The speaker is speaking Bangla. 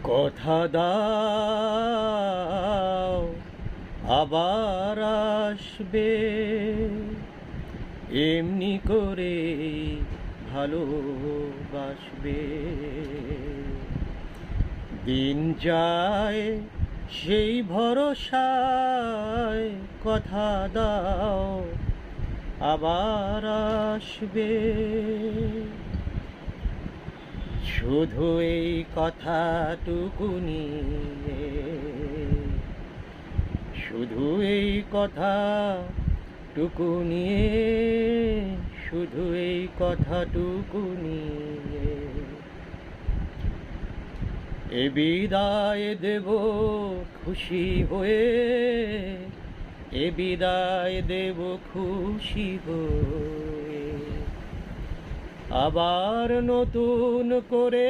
কথা দাও আবার আসবে, এমনি করে ভালোবাসবে। দিন যায় সেই ভরসায়, কথা দাও আবার আসবে। শুধু এই কথাটুকু নিয়ে, শুধু এই কথাটুকু নিয়ে, শুধু এই কথাটুকু নিয়ে এ বিদায় দেব খুশি হয়ে, এ বিদায় দেব খুশি হয়ে। আবার নতুন করে